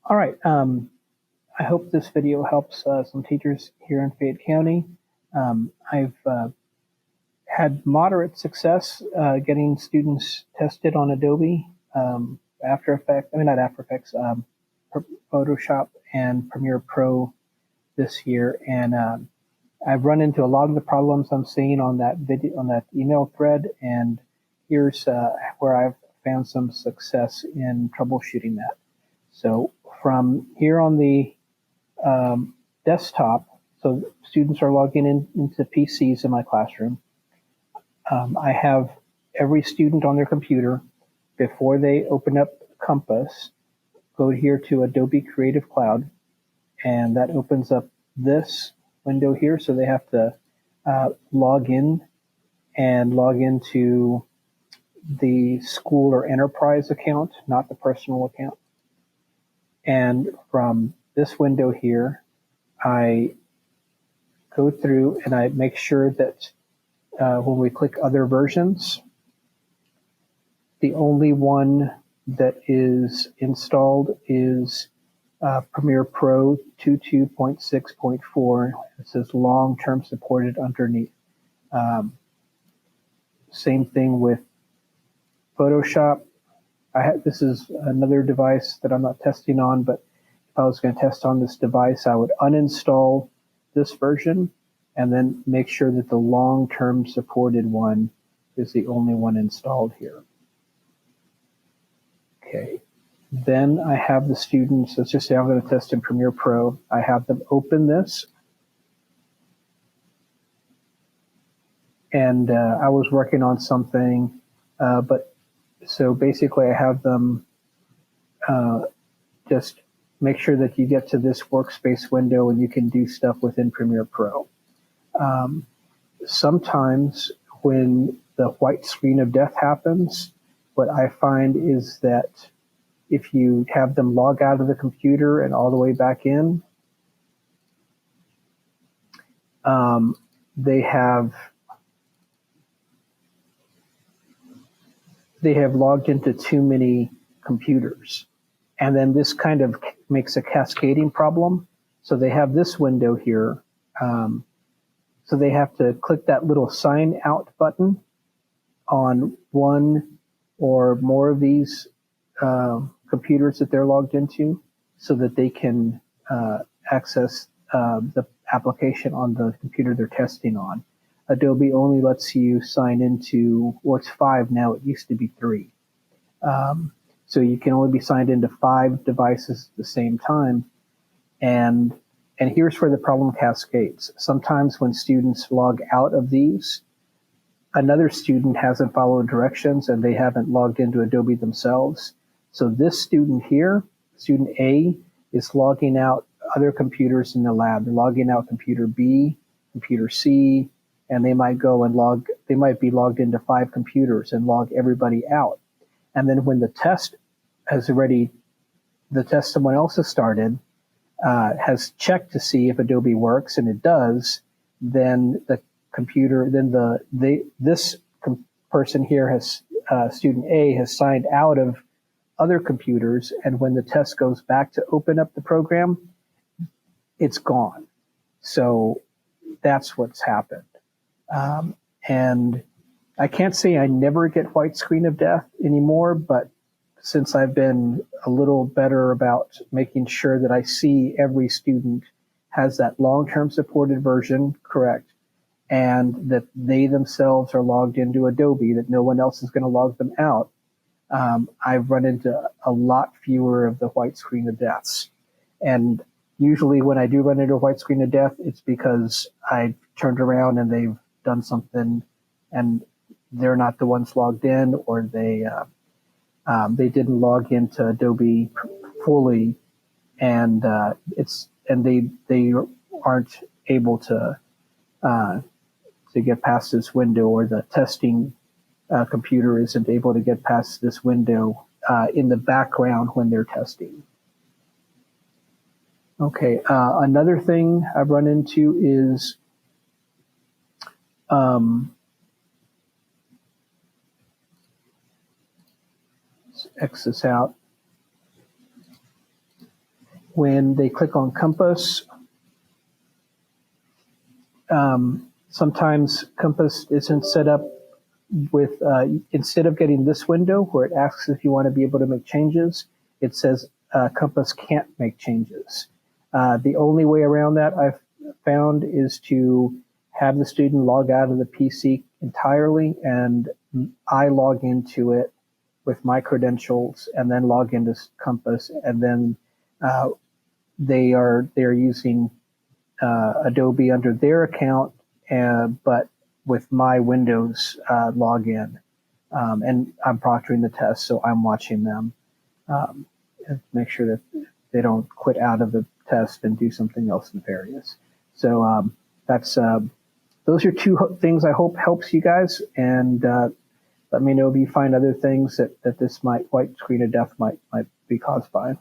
All right. I hope this video helps some teachers here in Fayette County. I've had moderate success getting students tested on Adobe, After Effects, I mean not After Effects, Photoshop and Premiere Pro this year. And I've run into a lot of the problems I'm seeing on that video, on that email thread. And here's where I've found some success in troubleshooting that. So from here on the desktop, so students are logging into PCs in my classroom. I have every student on their computer, before they open up Compass, go here to Adobe Creative Cloud, and that opens up this window here. So they have to log in and log into the school or enterprise account, not the personal account. And from this window here, I go through and I make sure that when we click other versions, the only one that is installed is Premiere Pro 22.6.4. It says long-term supported underneath. Same thing with Photoshop. This is another device that I'm not testing on, but if I was going to test on this device, I would uninstall this version and then make sure that the long-term supported one is the only one installed here. Okay, then I have the students, let's just say I'm going to test in Premiere Pro. I have them open this. And I was working on something, but so basically I have them just make sure that you get to this workspace window and you can do stuff within Premiere Pro. Sometimes when the white screen of death happens, what I find is that if you have them log out of the computer and all the way back in, they have logged into too many computers. And then this kind of makes a cascading problem. So they have this window here. So they have to click that little sign out button on one or more of these computers that they're logged into so that they can access the application on the computer they're testing on. Adobe only lets you sign into, well, it's 5 now, it used to be 3. So you can only be signed into 5 devices at the same time. And here's where the problem cascades. Sometimes when students log out of these, another student hasn't followed directions and they haven't logged into Adobe themselves. So this student here, student A, is logging out other computers in the lab. They're logging out computer B, computer C, and they might go and they might be logged into 5 computers and log everybody out. And then when the test someone else has started, has checked to see if Adobe works, and it does, then the computer, then this person here has, student A has signed out of other computers, and when the test goes back to open up the program, it's gone. So that's what's happened. And I can't say I never get white screen of death anymore, but since I've been a little better about making sure that I see every student has that long-term supported version correct, and that they themselves are logged into Adobe, that no one else is going to log them out, I've run into a lot fewer of the white screen of deaths. And usually when I do run into a white screen of death, it's because I turned around and they've done something and they're not the ones logged in, or they didn't log into Adobe fully, and they aren't able to get past this window, or the testing computer isn't able to get past this window in the background when they're testing. Okay, another thing I've run into is let's X this out. when they click on Compass, sometimes Compass isn't set up with, instead of getting this window where it asks if you want to be able to make changes, it says Compass can't make changes. The only way around that I've found is to have the student log out of the PC entirely, and I log into it with my credentials and then log into Compass, and then they're using Adobe under their account, but with my Windows login. And I'm proctoring the test, so I'm watching them and make sure that they don't quit out of the test and do something else nefarious. So that's those are two things I hope helps you guys. And let me know if you find other things that this white screen of death might be caused by.